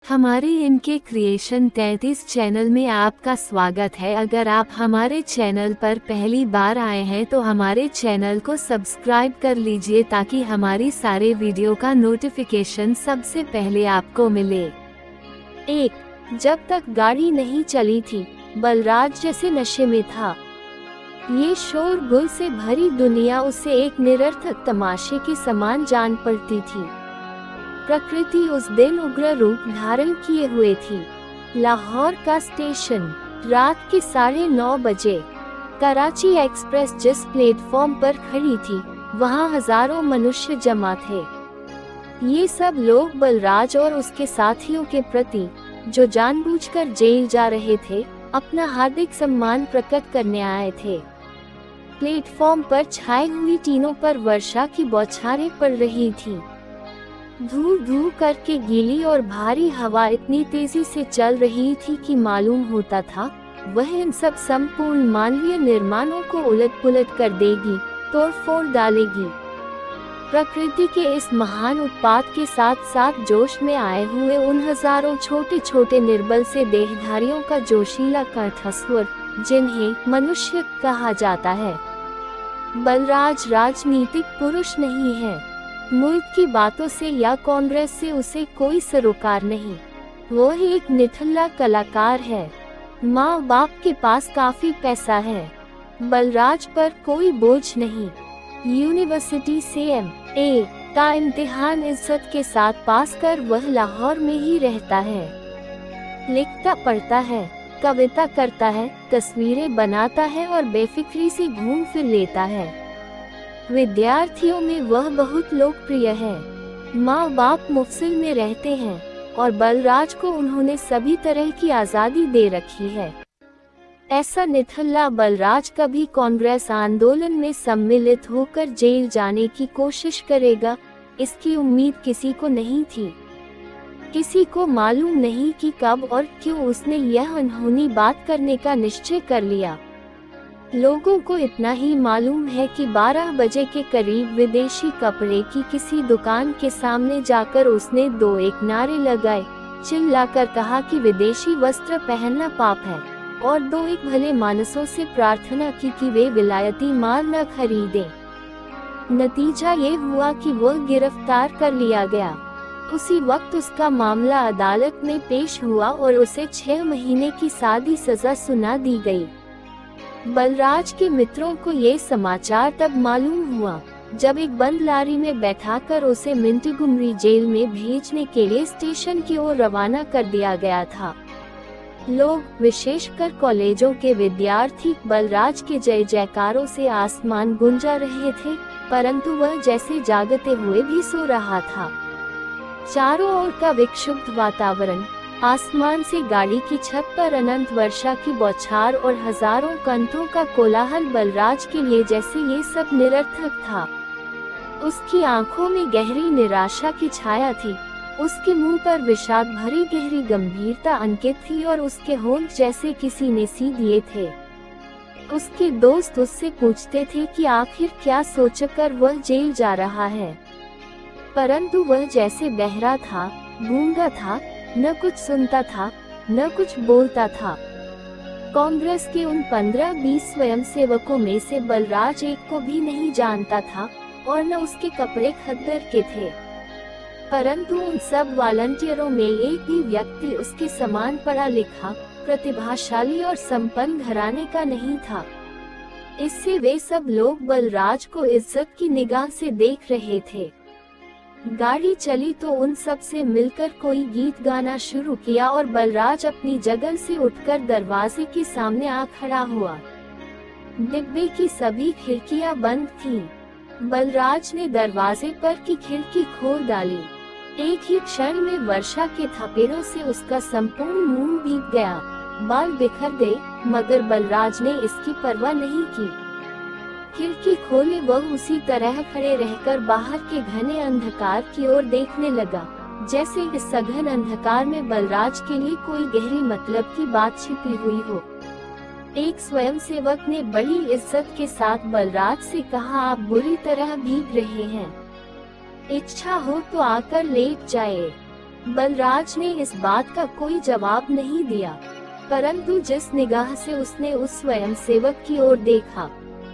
हमारे इनके creation 33 channel में आपका स्वागत है। अगर आप हमारे चैनल पर पहली बार आए हैं तो हमारे चैनल को सब्सक्राइब कर लीजिए ताकि हमारी सारे वीडियो का नोटिफिकेशन सबसे पहले आपको मिले। जब तक गाड़ी नहीं चली थी, बलराज जैसे नशे में था। ये शोरगुल से भरी दुनिया उसे एक निरर्थक तमाशे के समान जान पड़ती थी। प्रकृति उस दिन उग्र रूप धारण किए हुए थी। लाहौर का स्टेशन, रात के 9:30 बजे। कराची एक्सप्रेस जिस प्लेटफॉर्म पर खड़ी थी, वहां हजारों मनुष्य जमा थे। ये सब लोग बलराज और उसके साथियों के प्रति, जो जानबूझकर जेल जा रहे थे, अपना हार्दिक सम्मान प्रकट करने आए थे। प्लेटफॉर्म पर छाई हुई टीनों पर वर्षा की बौछारें पड़ रही थीं। धू धू करके गीली और भारी हवा इतनी तेजी से चल रही थी कि मालूम होता था वह इन सब संपूर्ण मानवीय निर्माणों को उलट-पुलट कर देगी, तोड़-फोड़ डालेगी। प्रकृति के इस महान उत्पात के साथ साथ जोश में आए हुए उन हजारों छोटे छोटे निर्बल से देहधारियों का जोशीला कंठस्वर, जिन्हें मनुष्य कहा जाता है। बलराज राजनीतिक पुरुष नहीं है। मुल्क की बातों से या कांग्रेस से उसे कोई सरोकार नहीं। वो एक निठल्ला कलाकार है। माँ बाप के पास काफी पैसा है। बलराज पर कोई बोझ नहीं। यूनिवर्सिटी से MA का इम्तिहान इज्जत के साथ पास कर वह लाहौर में ही रहता है। लिखता पढ़ता है, कविता करता है, तस्वीरें बनाता है और बेफिक्री से घूम फिर लेता है। विद्यार्थियों में वह बहुत लोकप्रिय है। माँ बाप मुफसिल में रहते हैं और बलराज को उन्होंने सभी तरह की आज़ादी दे रखी है। ऐसा निठल्ला बलराज कभी कांग्रेस आंदोलन में सम्मिलित होकर जेल जाने की कोशिश करेगा, इसकी उम्मीद किसी को नहीं थी। किसी को मालूम नहीं कि कब और क्यों उसने यह अनहोनी बात करने का निश्चय कर लिया। लोगों को इतना ही मालूम है कि 12 बजे के करीब विदेशी कपड़े की किसी दुकान के सामने जाकर उसने 2-1 नारे लगाए, चिल्लाकर कहा कि विदेशी वस्त्र पहनना पाप है, और 2-1 भले मानसों से प्रार्थना की कि वे विलायती माल न खरीदें। नतीजा ये हुआ कि वो गिरफ्तार कर लिया गया। उसी वक्त उसका मामला अदालत में पेश हुआ और उसे 6 महीने की सादी सजा सुना दी गई। बलराज के मित्रों को ये समाचार तब मालूम हुआ जब एक बंद लारी में बैठाकर उसे मिंटगुमरी जेल में भेजने के लिए स्टेशन की ओर रवाना कर दिया गया था। लोग, विशेषकर कॉलेजों के विद्यार्थी, बलराज के जय जयकारों से आसमान गूंजा रहे थे, परंतु वह जैसे जागते हुए भी सो रहा था। चारों ओर का विक्षुब्ध वातावरण, आसमान से गाड़ी की छत पर अनंत वर्षा की बौछार और हजारों कंठों का कोलाहल बलराज के लिए जैसे ये सब निरर्थक था। उसकी आंखों में गहरी निराशा की छाया थी, उसके मुंह पर विषाद भरी गहरी गंभीरता अंकित थी और उसके होंठ जैसे किसी ने सी दिए थे। उसके दोस्त उससे पूछते थे कि आखिर क्या सोचकर वह जेल जा रहा है, परंतु वह जैसे बहरा था, गूंगा था, न कुछ सुनता था, न कुछ बोलता था। कांग्रेस के उन 15-20 स्वयंसेवकों में से बलराज एक को भी नहीं जानता था और न उसके कपड़े खद्दर के थे, परंतु उन सब वॉलंटियरों में एक भी व्यक्ति उसके समान पढ़ा लिखा, प्रतिभाशाली और संपन्न घराने का नहीं था। इससे वे सब लोग बलराज को इज्जत की निगाह से देख रहे थे। गाड़ी चली तो उन सब से मिलकर कोई गीत गाना शुरू किया और बलराज अपनी जगह से उठकर दरवाजे के सामने आ खड़ा हुआ। डिब्बे की सभी खिड़कियां बंद थीं। बलराज ने दरवाजे पर की खिड़की खोल डाली। एक ही क्षण में वर्षा के थपेड़ों से उसका संपूर्ण मुंह भीग गया, बाल बिखर गए, मगर बलराज ने इसकी परवाह नहीं की। खिड़की खोले वह उसी तरह खड़े रहकर बाहर के घने अंधकार की ओर देखने लगा, जैसे इस सघन अंधकार में बलराज के लिए कोई गहरी मतलब की बात छिपी हुई हो। एक स्वयंसेवक ने बड़ी इज्जत के साथ बलराज से कहा, आप बुरी तरह भीग रहे हैं, इच्छा हो तो आकर लेट जाए। बलराज ने इस बात का कोई जवाब नहीं दिया, परंतु जिस निगाह से उसने उस स्वयं सेवक की ओर देखा,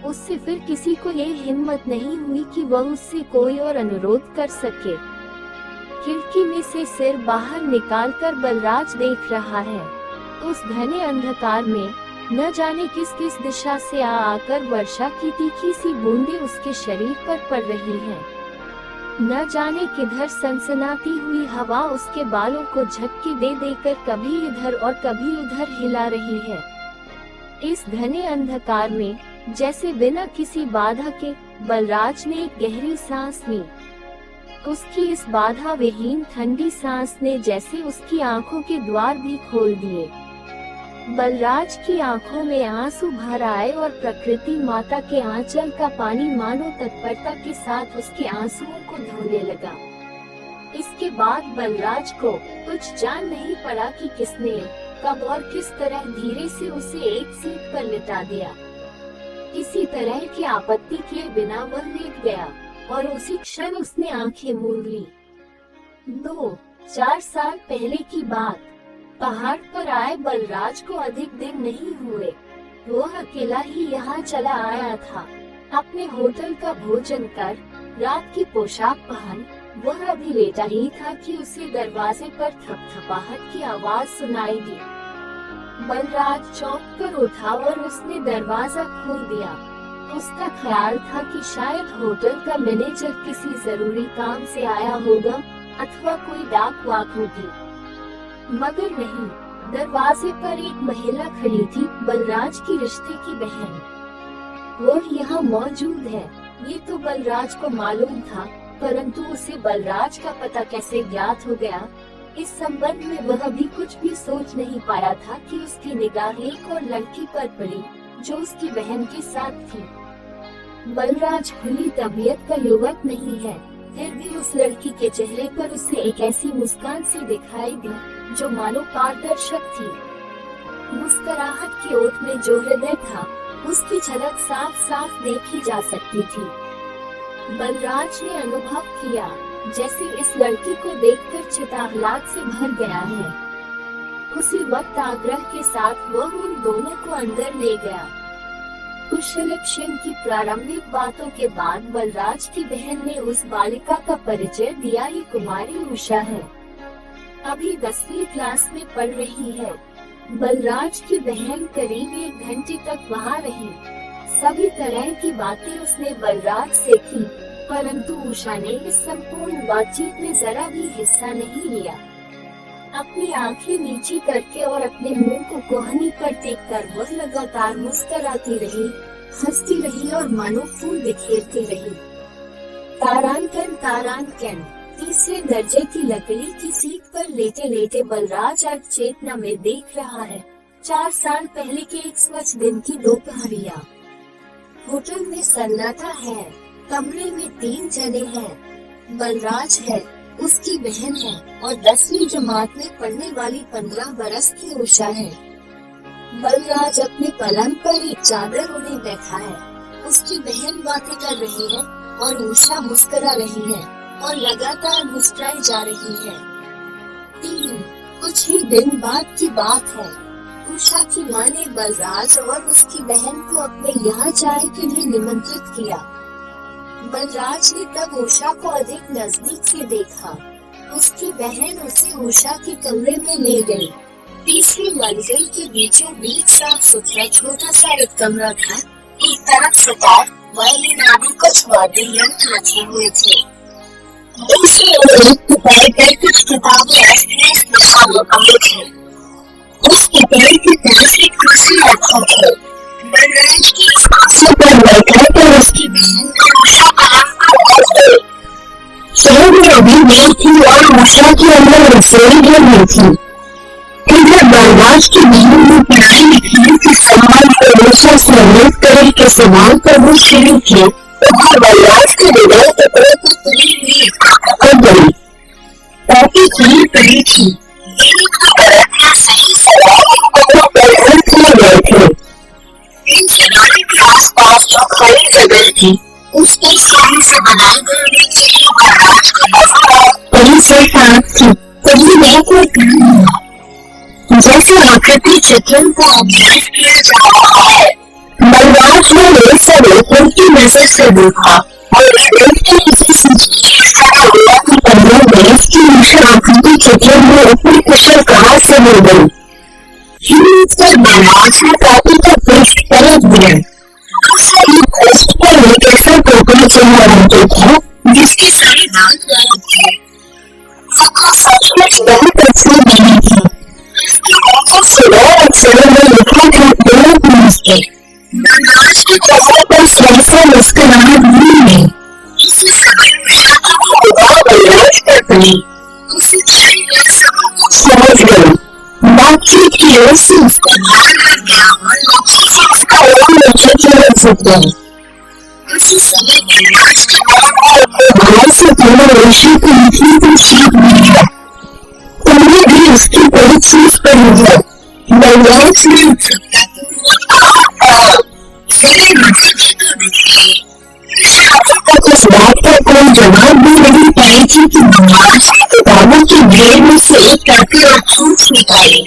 उससे फिर किसी को ये हिम्मत नहीं हुई कि वह उससे कोई और अनुरोध कर सके। खिड़की में से सिर बाहर निकालकर बलराज देख रहा है। उस घने अंधकार में न जाने किस किस दिशा से आकर वर्षा की तीखी सी बूंदें उसके शरीर पर पड़ रही हैं। न जाने किधर सनसनाती हुई हवा उसके बालों को झटके दे देकर कभी इधर और कभी उधर हिला रही है। इस घने अंधकार में जैसे बिना किसी बाधा के बलराज ने एक गहरी सांस ली। उसकी इस बाधा विहीन ठंडी सांस ने जैसे उसकी आंखों के द्वार भी खोल दिए। बलराज की आंखों में आंसू भर आए और प्रकृति माता के आंचल का पानी मानो तत्परता के साथ उसके आंसुओं को धोने लगा। इसके बाद बलराज को कुछ जान नहीं पड़ा कि किसने, कब और किस तरह धीरे से उसे एक सीट पर लिटा दिया। किसी तरह की आपत्ति किए बिना वह लेट गया और उसी क्षण उसने आंखें मूंद ली। 2-4 साल पहले की बात। पहाड़ पर आए बलराज को अधिक दिन नहीं हुए। वह अकेला ही यहाँ चला आया था। अपने होटल का भोजन कर, रात की पोशाक पहन, वह अभी लेटा ही था कि उसे दरवाजे पर थपथपाहट की आवाज सुनाई दी। बलराज चौंक कर उठा और उसने दरवाजा खोल दिया। उसका ख्याल था कि शायद होटल का मैनेजर किसी जरूरी काम से आया होगा अथवा कोई डाक वाक होगी, मगर नहीं। दरवाजे पर एक महिला खड़ी थी, बलराज की रिश्ते की बहन। वो यहाँ मौजूद है, ये तो बलराज को मालूम था, परंतु उसे बलराज का पता कैसे ज्ञात हो गया, इस संबंध में वह भी कुछ भी सोच नहीं पाया था कि उसकी निगाह एक और लड़की पर पड़ी जो उसकी बहन के साथ थी। बलराज खुली तबीयत का युवक नहीं है, फिर भी उस लड़की के चेहरे पर उसे एक ऐसी मुस्कान सी दिखाई दी जो मानो पारदर्शक थी। मुस्कुराहट के ओठ में जो हृदय था, उसकी झलक साफ साफ देखी जा सकती थी। बलराज ने अनुभव किया जैसे इस लड़की को देखकर चित आह्लाद से भर गया है। उसी वक्त आग्रह के साथ वह उन दोनों को अंदर ले गया। कुशलक्षेम की प्रारंभिक बातों के बाद बलराज की बहन ने उस बालिका का परिचय दिया। ये कुमारी उषा है, अभी 10वीं क्लास में पढ़ रही है। बलराज की बहन करीब 1 घंटे तक वहाँ रही। सभी तरह की बातें उसने बलराज से की, परंतु उषा ने इस संपूर्ण बातचीत में जरा भी हिस्सा नहीं लिया। अपनी आंखें नीची करके और अपने मुंह को कोहनी पर देखकर वह लगातार मुस्कुराती रही, हंसती रही और मानो फूल बिखेरती रही। तारांकन 3रे दर्जे की लकड़ी की सीट पर लेटे लेटे बलराज आज चेतना में देख रहा है 4 साल पहले के एक स्वच्छ दिन की दोपहरिया। होटल में सन्नाटा है। कमरे में 3 जने हैं। बलराज है, उसकी बहन है और 10वीं जमात में पढ़ने वाली 15 बरस की उषा है। बलराज अपने पलंग पर एक चादर ओढ़े बैठा है। उसकी बहन बातें कर रही है और उषा मुस्कुरा रही है और लगातार मुस्कुराई जा रही है। 3 कुछ ही दिन बाद की बात है। उषा की माँ ने बलराज और उसकी बहन को अपने यहाँ चाय के लिए निमंत्रित किया। बलराज ने तब उषा को अधिक नजदीक से देखा। उसकी बहन उसे उषा के कमरे में ले गई। 3री मंजिल के बीचों बीच साफ सुथरा छोटा सा एक कमरा था। एक तरफ सितार, वायलिन आदि कुछ वाद्य यंत्र रखे हुए थे। दूसरी ओर कुछ किताबें कमरे थे। उस किताब के पास एक कुर्सी रखा था। बलराज की इस कुर्सी पर बैठकर उसकी बहन उषा चाय में अभी नहीं थी और उषा के अंदर रसोई घर में थी। इधर बलराज की बहन ने पढ़ाई लिखाई के सवाल पर उषा से अनुरोध करे के सवाल पर वो शुरू किए। उधर बलराज के हृदय टुकड़े को तुली हुई अकड़ गई। ताकि खुली पड़ी थी। सही सवाल किए गए थे। इन किनारे के आसपास जो खाली जगह थी, उस पर सोने से बनाई गई बड़ी से खाक थी। कभी प्रकृति चित्रण का अभ्यास किया जा रहा है। बलराज ने ये सब उल्टी नजर से देखा और देखते किसी चीज की खड़ा हुआ कि पंद्रह बरस की मुश्किल आकृति चित्रण में ऊपरी कुशल कहाँ से मिल गई। बलराज ने कॉपी का पृष्ठ पलट दिया। पृष्ठ पर एक ऐसा टोकरी चिन्ह अंकित है जिसके सारे दांत गायब थे। सचमुच बहुत अच्छी नहीं थी। अक्षरों में लिखा था दोनों नमस्ते। बलराज के चेहरे पर सहसा मुस्कुराहट भूल गई। किसी समय बलराज पर पड़ी। उसे समझ गई। बातचीत की ओर से उसका ध्यान हट गया और लक्ष्य से उसका नीचे की ओर झुक गई। उसी समय बलराज के भाई से तुम्हें ऋषि को लिखने को सीख मिला। तुमने भी उसकी कोई चीज पढ़ी है। बलराज ने उस बात का कोई जवाब भी नहीं पाई थी कि बलराज ने किताबों की ढेर में से एक कापी और खींच निकाली।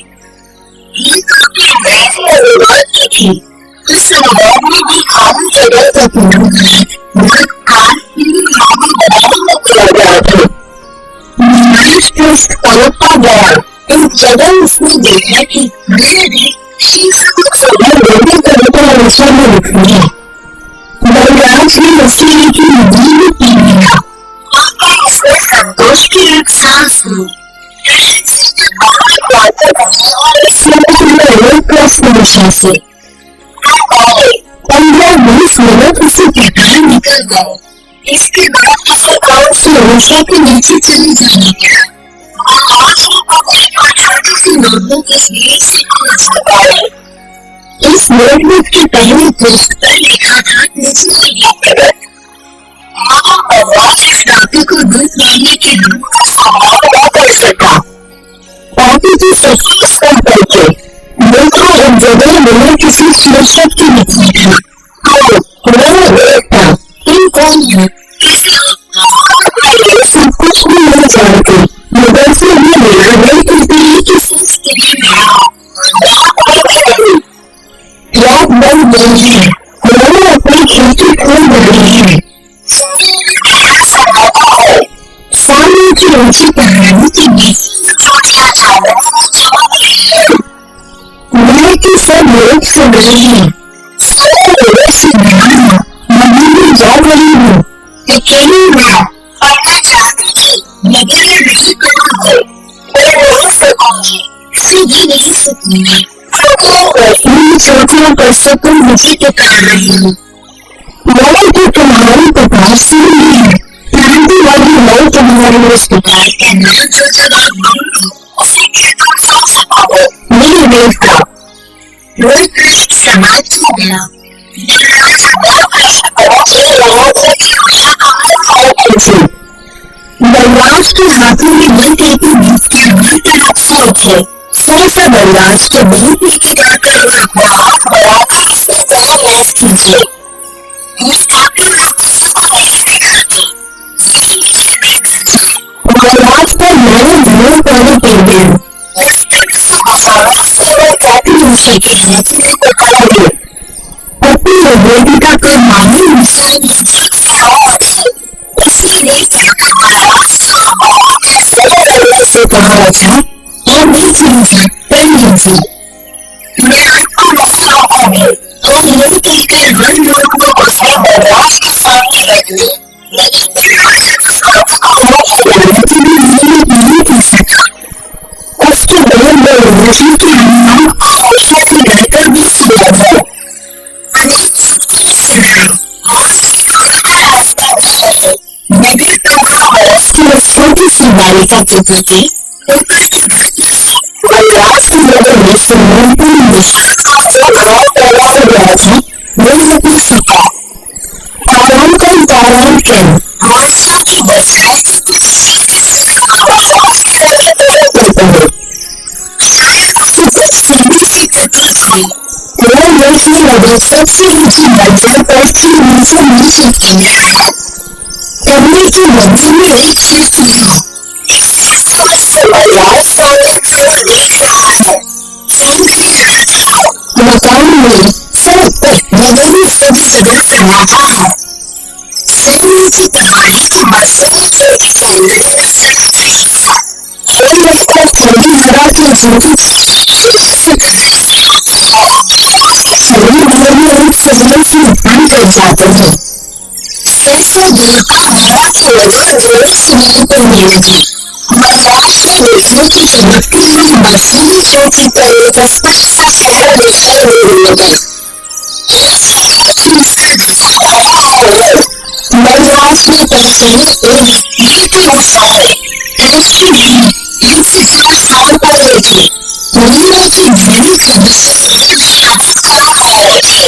ये कापी अनुवाद की थी। उस अनुवाद में भी खाली जगह तक पृष्ठ पलटता गया। इस जगह उसने देखा कि मैंने भी अनुसार में लिख दिया। बलराज ने मछली की नदी में पी लिया। उसने संतोष की एक सांस ली। प्रश्न दिशा से 15-20 मिनट उसी प्रकार निकल गए। इसके बाद किसी काम से ऊर्जा के नीचे चले जाने का छोटी सी नोटबुक इस बीच से खोज निकाली। इस नोटबुक के पहले पृष्ठ पर लिखा था इस डाके को दूध लेने के लोगों का संभाव न कर सका। पार्टी की सक्सेस कम करके देखो एक जगह मैंने किसी शीर्षक की लिखी था। मैंने देखा इन कौन है सब कुछ भी नहीं जानती मगर फिर भी मेरा नहीं करती किसी स्थिति में रात बन गई है। मैंने अपनी खिड़की खोल दी है। सामने की ऊंची पहाड़ी के बीच मैं की सब लोग सुन रहे हैं। मैं जा रही हूँ अकेली मैं पढ़ना चाहती थी मगर नहीं पढ़ूंगी और नहीं सकूंगी सीधी नहीं सकूंगी चोटियों पर से तुम मुझे पुकार रही हो। मैंने तो तुम्हारी पुकार सुनी है। क्रांति वाली मैं तुम्हारी उस पुकार का नाम जो जवाब दूंगी उसे क्या तुम सुन सकोगे। मेरी देवता रोज पृष्ठ समाप्त हो गया। बलराज के हाथों में बहुत एक तरफ से उठे। सहसा बलराज के बहुत नीचे जाकर उस बहुत बड़ा उसने जरा मैच कीजिए। बलराज पर मैंने जरूर पानी पी दिया। काफी ऊंचे के हाथों को खड़ा हुआ अपनी वेदिका का मानव निशान इसलिए से कहा था और मैं समझा कर लीजिए। मैं आपको नहीं रोकूंगी और यही कहकर वन लोग को उसने बलराज के सामने रख ली। नहीं कर सका। उसके बगल में ऋषि के नाम हमेशा से रहकर भी सुना था। नगर का बरस की उस छोटी सी बालिका के प्रति बलराज की नजर में सम्मानपूर्ण निशान जो भाव पैदा हो गया था वो नहीं सका। तारांकन वर्षा की बरसात से कुछ सीढ़ी से प्रतीत हुई। वो लड़की नगर सबसे ऊंची मंजिल पर थी नीचे नीचे किनारा कमरे के मध्य में एक खिड़की है। बलराज सामने खड़ा देख रहा है। में सिर्फ विभिन्न सभी जगह फैलाता है। सदियों की कहानी के बरसों से इस अंधेरे का चला रहेगा। कोई इसको ठंडी हवा की झोंकी से थोड़ी देर में एक सिग्नल से बंद कर जाते हैं। फिर से बोलता हवा की वजह जोर सुनाई पड़ने लगी। बर्दाश्त में बिजली की चमकती हुई बरसीली चोटी पर एक स्पष्ट सा चेहरा दिखाई देने लगा। बर्दाश्त में परिचलित ये तो उस समय लड़की नहीं, मुझसे 4 साल पहले थी। नींदों की गहरी खामोशी में भी आवाज खड़ा हो रहे थे,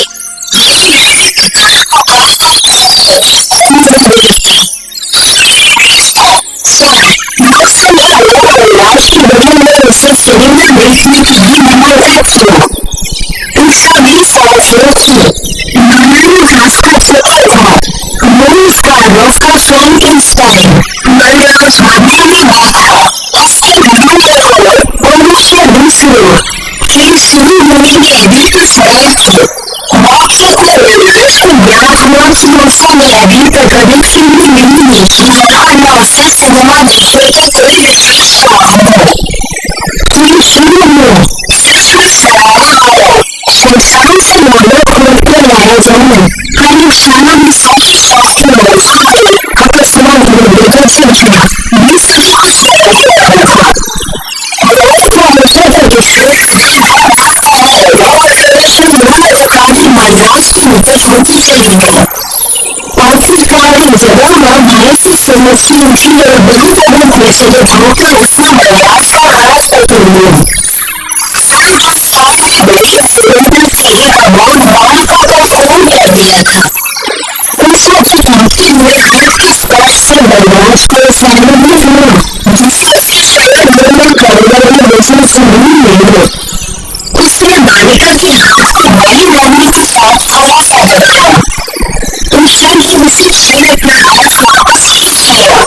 लेकिन ऐसी थकान को कम करने वाली थी। की बगल में उसे सिनेमा देखने का भी मौका था। उसका 20 साल थी। बनाना घास का खेत था। मूवीज का रास्ता फ्रैंकेनस्टाइन बलराज भागने में बात था। उसके घर में मनुष्य दूसरों खेल शुरू होने के अभी कुछ देर थे। डॉक्टर को रिलायंस को ज्ञात हुआ कि उसने अभी तक एडिक्शन भी नहीं देखी है और न उसे सिनेमा देखने के कोई विशेष शौक है। फिर शुरू में सिर्फ में सराहना आया। शमशान से मोहल्ला खोलकर लाया जाना हर निशाना में सभी शौक की व्यवस्था में अकस्मात बेटा चल गया। ये सभी कुछ नहीं कर रहा था। लोग को हमेशा से विश्वास काफी बर्दाश्त की निकट होती चली गई। आखिरकार एक जगह वह भय से समझती उठी और बड़ी कदम पीछे झाँककर उसने बर्दाश्त का राज पकड़ सन 10 साल में बड़ी सिलेंडर से ही आवाज बालिका को फोन कर दिया था। उसे भी कांपते हुए हाथ के स्पर्श से बर्दाश्त को सावधानी हुआ जिसे उसे शायद दोनों करोड़ों में बचने से नहीं मिले। उसने बालिका के हाथ को बड़ी नरमी के साथ थोड़ा सा दबाया। उस क्षण से उसी क्षण अपना हाथ वापस खींच लिया।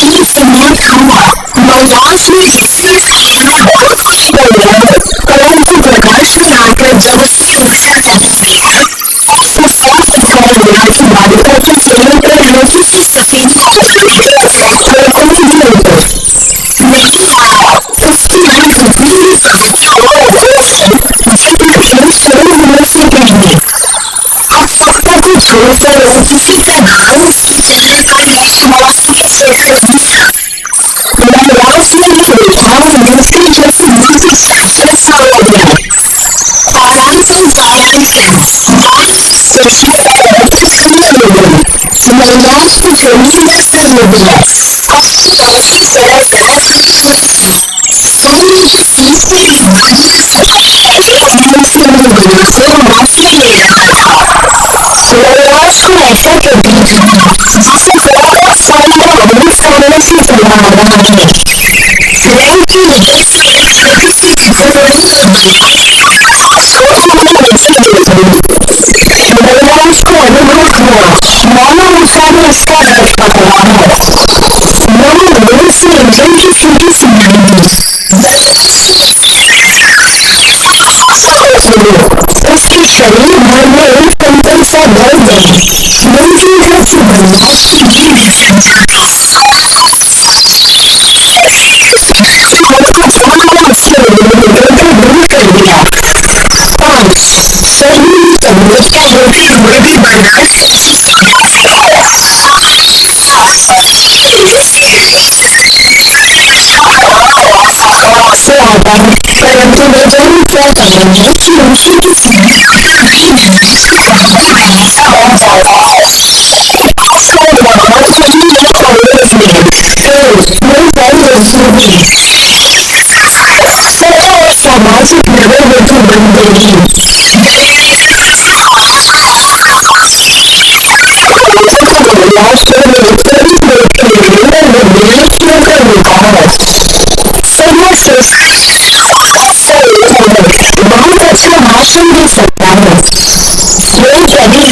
एक मिनट हुआ। बर्दाश्त में इससे उसका लेना बहुत करीब हो गया, परंतु प्रकाश में आकर जब उसने उसका कदम देखा उसे साफ दिखाई दिया कि बालिका के चेहरे पर हल्की सी सफेदी आ गई है और कोई भी नहीं आया। उसकी आंख उतनी ही पवित्र और अद्भुत है जितना खेल शुरू होने से पहले। अब सबको को छोड़कर वह किसी का ध्यान उसके चेहरे पर लगी मौसमी चेहरा नहीं था। बर्दाश्त में ये देखा और दूसरी जैसे दिल की छाछड़ सा हो गया। पारांचल पारांचल बारिश स्टेशन पर लड़की खड़ी हो गई। बर्दाश्त को जोड़ीदार सा हो गया। उसकी आंखें जरा जरा खुली हुई थी। उन्होंने जो सीट पर एक बढ़िया सफाई है एक मन से मुंह बनाकर माफी ले रहा था। बर्दाश्त को ऐसा प्रतीत हुआ जैसे ज्यादा साल का अमृत सामने से चला आ रहा है। रैंक की नजर से एक छोटी सी चित्रकारी और बलिहारी सोचने में बची गई। बर्दाश्त को अनुभव हुआ मानो उसने उसका दर्द पकड़ा है। मानो दूर से इंजन की सीटी सुनाई दी। उसके शरीर भर में एक कंपन सा दर्द है। मुमकिन है कि बर्दाश्त की ये निर्जनता खुद को जानना उसके निरंतर दूर कर दिया। 5 शरीर में तंदुरुस्ती होते हुए भी बर्दाश्त कैसे सीखा सिखाया। परंतु वे दोनों क्या करेंगे कि उसी की जिंदगी का नई निर्देश को बहुत पहले सा हो जाता है। आजकल वहाँ कहीं एक कॉलेज में मैं पढ़ रही थी। सरल और सामाजिक नगरवधु बन गई। बहुत अच्छा भाषण दे सकता है। लोग कभी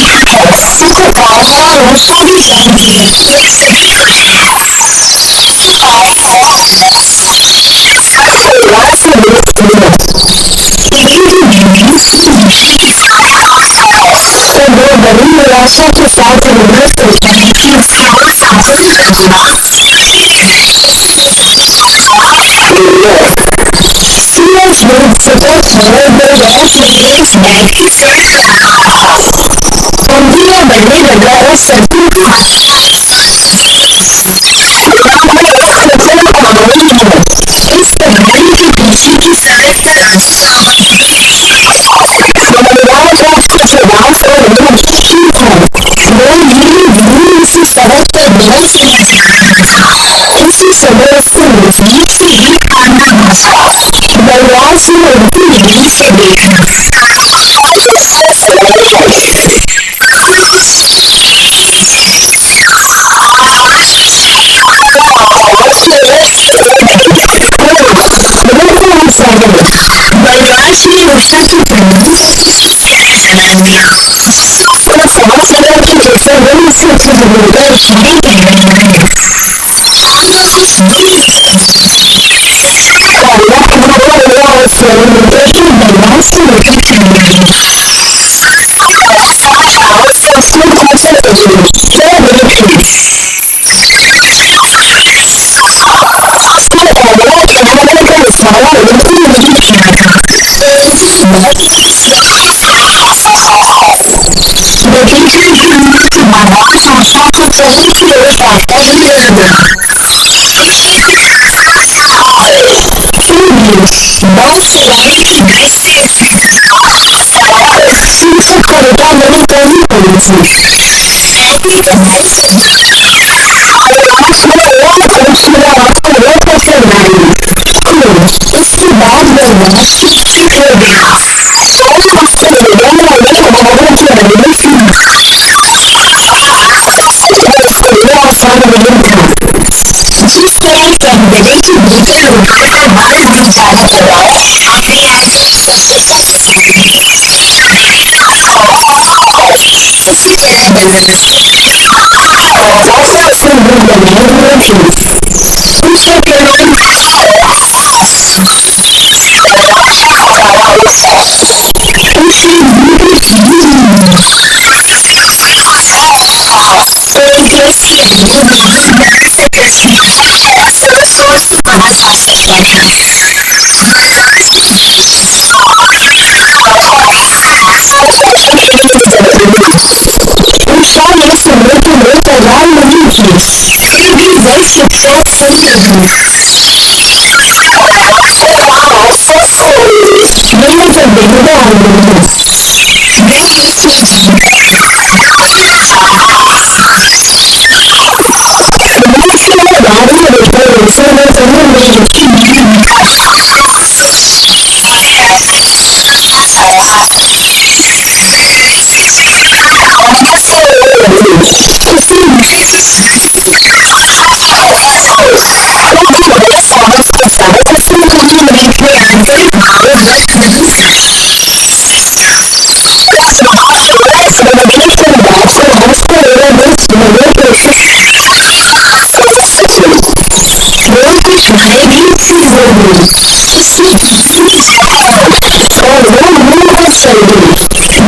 देखा है उसे पाया और उसको भी जाएंगे एक सदी का परिवार से लेकिन लोकसभा चुनाव में गैस बैटरी से कंपनियां बनने लगा है सबको इस प्रणाली के पीछे की सरल चुनाव का लोग इसी सड़क पर बहुत इसी समय से नजदीक से एक आना बलराज ने उनकी नींद से देखा बलराज ने उषा की सलाम दिया बहुत लगा कि जैसे वो मुझसे होकर धीरे कहने लगे बलराज से उठे कहने लगे इसके बाद बलराज शिक्षित हो गया जिस तरह कैंडिडे की बेटी रोकने का बाल गिर जाने लगा उसी तरह बलराज उनके प्रणाम उषा ने सुनने के लिए तैयार नहीं की फिर भी वह शिक्षा सुन रही मैंने जब बेहुदा आ गई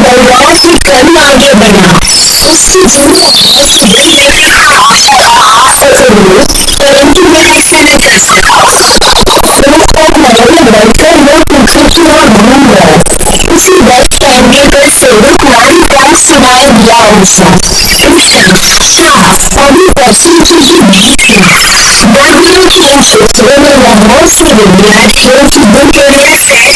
बलराज की कदम आगे बढ़ा उसकी परंतु मैं ऐसा न कर सका बढ़कर वो पूछे कि वह घूम गया उसी बस कैमरे पर सेवक नारी काम सुनाई दिया उषा अभी पहुंची की ही नहीं थी गर्मियों के इन क्षेत्रों में लाहौर से विद्यार्थियों की दिनचर्या सैर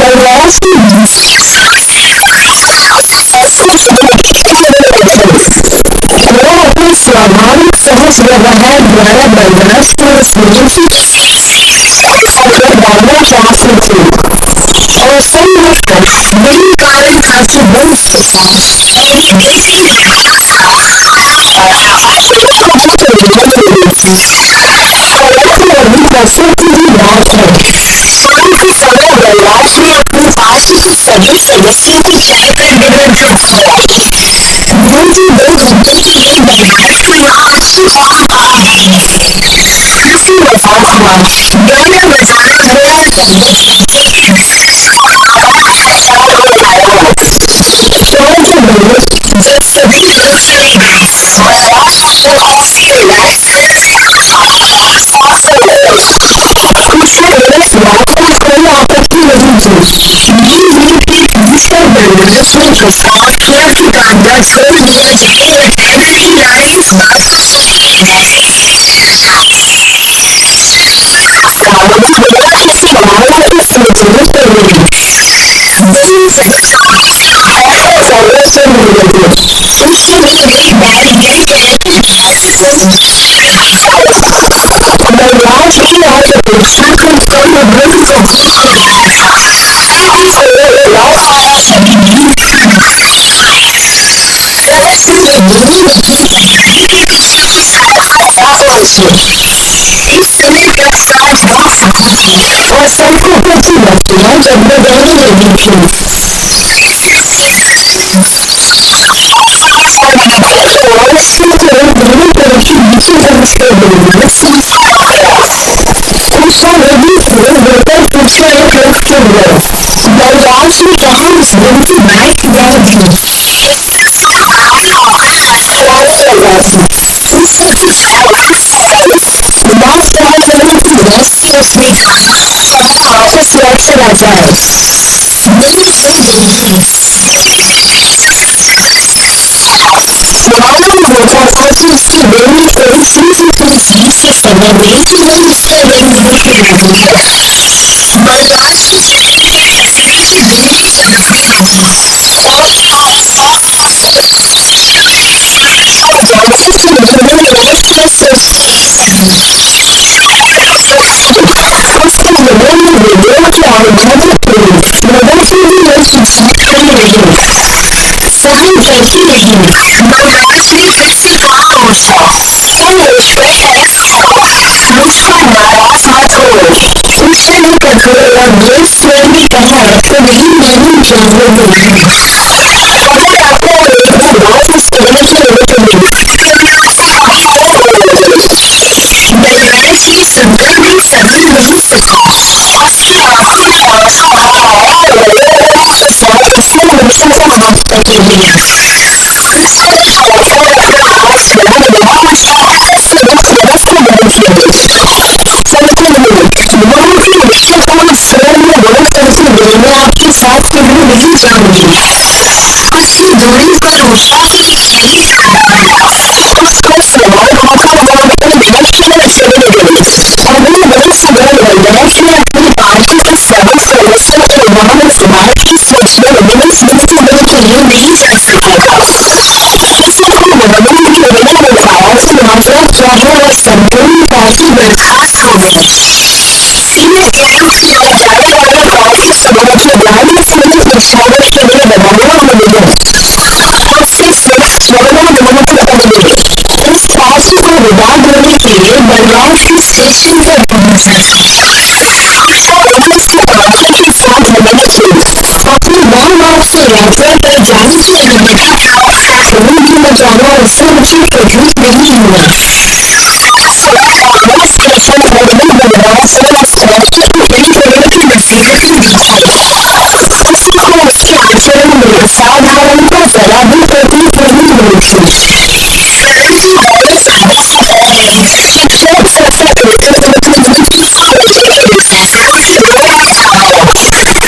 बलराज की वो अपने स्वाभाविक सहज व्यवहार द्वारा बलराज को और संभवतः यही कारण था कि वो पैसों की भी बात है शाम के समय बलराज ने अपने पास के सभी सदस्यों को चाय पर निमंत्रित किया गुरु जी 2 घंटे के लिए बलराज को यहाँ अच्छी गाना बजाना बड़ा जब सभी लोग चले गए कोई आपत्ति नहीं थी। दूसरा बर्दाश्त में प्रस्ताव किया कि कांदा छोड़ दिया जाए और टाइगर की लड़ाई इस बात को सुनिए किसी मामला की सोचने पर नहीं बड़ी उसके लिए एक बैरियर बर्दाश्त की और अपेक्षा को कम बड़ी तकलीफ हो रहा था। इस समय तक सात बज चुकी थी और सबको कुछ बच्चियां जगमगाने लगी थी। दोनों तरफ की नीचे तरफ से बोलना सुनसान हो गया। उषा नदी थोड़ा होकर पूछा एक रथ के अंदर बलराज ने कहा उस दिन की बात याद थी। उदास कहा करने की बहस से उसने कहा वापस लौट चला जाए। मालूम होता था कि उसकी बेटी थोड़ी सी से समझ गई कि वह उसका रंग देख रही है। बलराज के चेहरे पर हंसने की बिंदी चमकने लगी और जानती कि उन्होंने क्या सोचती है उसके मनों में विद्रोह की आवाज़ें थी मदन से भी वह चीखने लगी सहन करती रही। बलराज ने फिर से कहा उषा तुम मुझ पर तरस खाओ मुझ पर नाराज मत हो। उषा ने कठोर और द्वेष स्वर में कहा तो नहीं चाहिए तुम्हारे अगर आपको एक बार बात इस कहने की जरूरत नहीं बलराज ये सुनकर भी सबर नहीं सका। उसकी आंखों में आंसू आ आया और उसने उषा का हाथ पकड़ लिया। उसका हल्का हल्का आवाज बना दिया चलते हुए मोहन की इष्टपूर्ण स्वर में बोल करके मैं आपके साथ कहीं नहीं जाऊंगी। कुछ ही दूरी पर उषा एक थैली खड़ा आया उसका सवाल होकर वो अपने घर की ओर चले गए। अगले दिन सुबह बलराज ने अपनी पार्टी के सभी सदस्यों को वहां इस बात की सूचना देने स्मृति के लिए नहीं जा सकेगा। किसी को मोहम्मद के बिना बताया कि माजरा क्या है और संपूर्ण पार्टी बर्खास्त हो गई। सीनियर कैंप की ओर जाने वाले पार्टी समूह की गाड़ी सीधी पेशावर के लिए रवाना हो गई। उससे सिर्फ 14 मिनट पहले इस पार्टी को विदा देने के लिए बलराज भी स्टेशन पर पहुंचा था। उषा वहीं से पार्टी के साथ रहने की अपनी बार से यात्रा पर जाने की अनुमति प्राप्त करके भी न जाना उससे मुझे कभी नहीं हुआ। स्टेशन पर भी बलराज ने इस पार्टी को बड़ी करने की नसीहत ही दिखाई। किसी को उसके आचरण में असाधारणता जरा भी प्रतीत नहीं हुई थी। सदन की दौड़े सामने से कर रही थी। सब सफर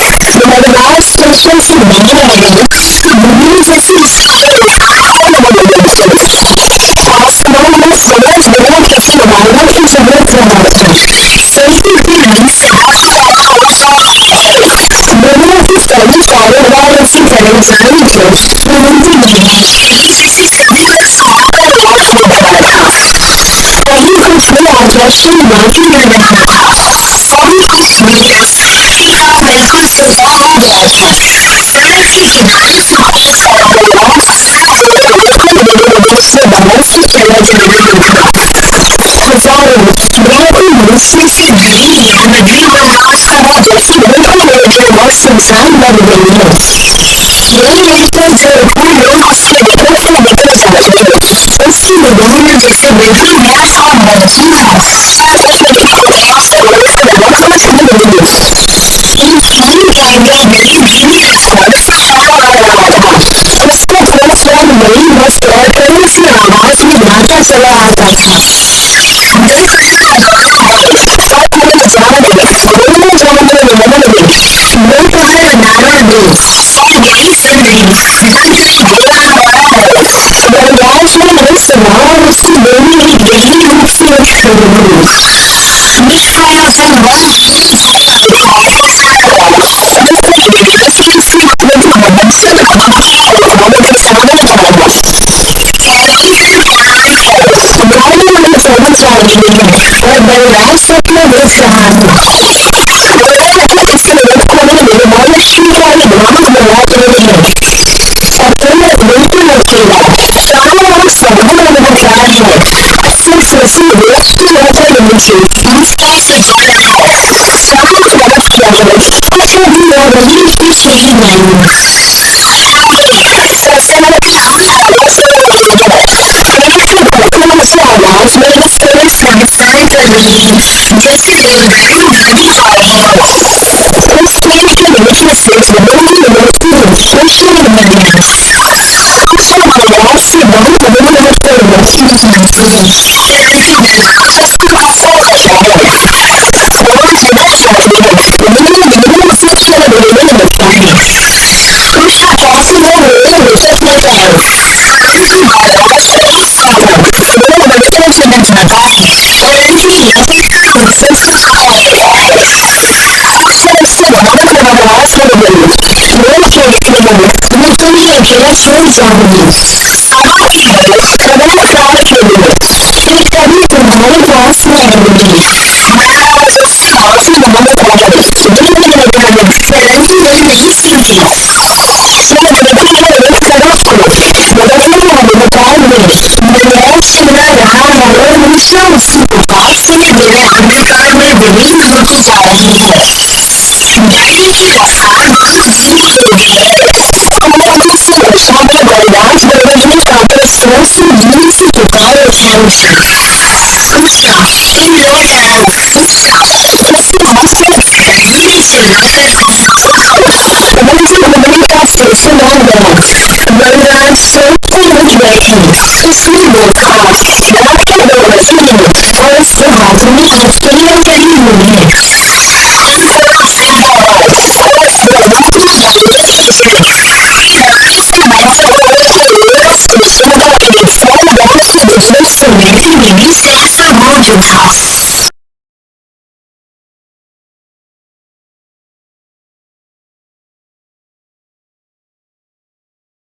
होकर बलराज स्टेशन से बाहर आया भूमि जैसी आसमान में समझ गया किसी वाला की जरूरत रहा था। चलती थी घड़ी से दुनिया की सभी कारोबार ऐसी तरह जारी थे उनकी बर्दाश्त रही जैसे सभी को सुना कर याद हो रहा था। कहीं कुछ भी आकर्षण बाकी न रहा था। सभी कुछ बेबस का बिल्कुल सुबह हो गया था। सड़क के किनारे से बस और बलराज से बाहर से चला जा रहा था। हजारों बहुत ही मुश्किल से भरी है नगरी बलराज को वो जैसी बिल्कुल निर्जन और सुनसान बन गई है। यही रहकर जो इतने लोग उसके निकट से निकल जाते हैं उसकी निगाह में जैसे बिल्कुल व्यर्थ और मौजूद हो। 是我在有主题开始做的好，小孩子的学人，他说比我的一批是一年，小三的长老的是我的，每一次口中说完，每一次我想三个你，就是有人的好友。我先是有一次写什么东西的字，不是你们俩。是我要是能不能对我心想说，人家的他是他说的什么？我只能说你，我们公司是个理论的专业，不是老是我们这些人，俺是把我是一手的，我们都是那么干，人家也会看我是好的。是我们的老师的问题，我说是我们专业学生教育。我们高级，你肯定不能光是那个问题。考试的门槛，人没心理，所以我们这个人才都是，我的父母的管理，你们年轻的人，我们上司老师的人，俺们单位的领导不在意。人是咱们一个人，我们公司的上面的完全的领导的熟悉一次就高了天使。不想听有人不想，我是毛线人一些人我们这个没法解释那个，原来是这个原因，是我靠，我看到我心里，我思考中是谁要在意你。是我们是每天里面写上好就好，